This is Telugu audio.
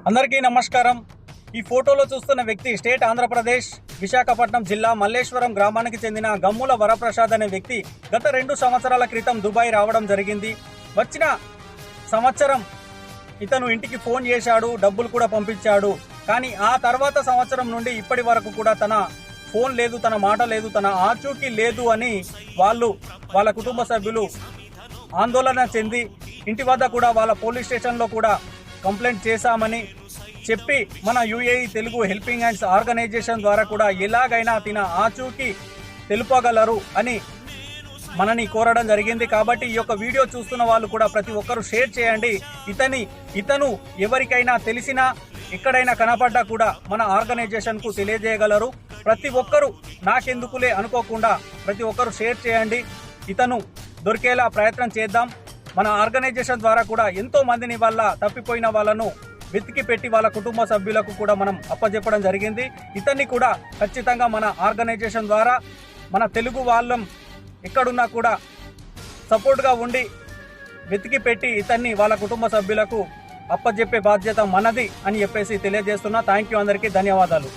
అందరికీ నమస్కారం। ఈ ఫోటోలో చూస్తున్న వ్యక్తి స్టేట్ ఆంధ్రప్రదేశ్ విశాఖపట్నం జిల్లా మల్లేశ్వరం గ్రామానికి చెందిన గమ్ముల వరప్రసాద్ అనే వ్యక్తి గత 2 సంవత్సరాల క్రితం దుబాయ్ రావడం జరిగింది। వచ్చిన సంవత్సరం ఇతను ఇంటికి ఫోన్ చేశాడు, డబ్బులు కూడా పంపించాడు। కానీ ఆ తర్వాత సంవత్సరం నుండి ఇప్పటి వరకు కూడా తన ఫోన్ లేదు, తన మాట లేదు, తన ఆచూకీ లేదు అని వాళ్ళ కుటుంబ సభ్యులు ఆందోళన చెంది ఇంటి వద్ద కూడా వాళ్ళ పోలీస్ స్టేషన్లో కూడా కంప్లైంట్ చేశామని చెప్పి మన UAE Telugu helping hands organisation ద్వారా కూడా ఎలాగైనా తిన ఆచూకీ తెలుపగలరు అని మనని కోరడం జరిగింది। కాబట్టి ఈ యొక్క వీడియో చూస్తున్న వాళ్ళు కూడా ప్రతి ఒక్కరూ షేర్ చేయండి। ఇతను ఎవరికైనా తెలిసినా ఎక్కడైనా కనపడ్డా కూడా మన ఆర్గనైజేషన్కు తెలియజేయగలరు। ప్రతి ఒక్కరూ నాకెందుకులే అనుకోకుండా ప్రతి ఒక్కరూ షేర్ చేయండి। ఇతను దొరికేలా ప్రయత్నం చేద్దాం। మన ఆర్గనైజేషన్ ద్వారా కూడా ఎంతో మందిని వాళ్ళ తప్పిపోయిన వాళ్ళను వెతికి పెట్టి వాళ్ళ కుటుంబ సభ్యులకు కూడా మనం అప్పచెప్పడం జరిగింది। ఇతన్ని కూడా ఖచ్చితంగా మన ఆర్గనైజేషన్ ద్వారా మన తెలుగు వాళ్ళం ఎక్కడున్నా కూడా సపోర్ట్గా ఉండి వెతికి పెట్టి ఇతన్ని వాళ్ళ కుటుంబ సభ్యులకు అప్పచెప్పే బాధ్యత మనది అని చెప్పేసి తెలియజేస్తున్నా। థ్యాంక్ యూ, అందరికీ ధన్యవాదాలు।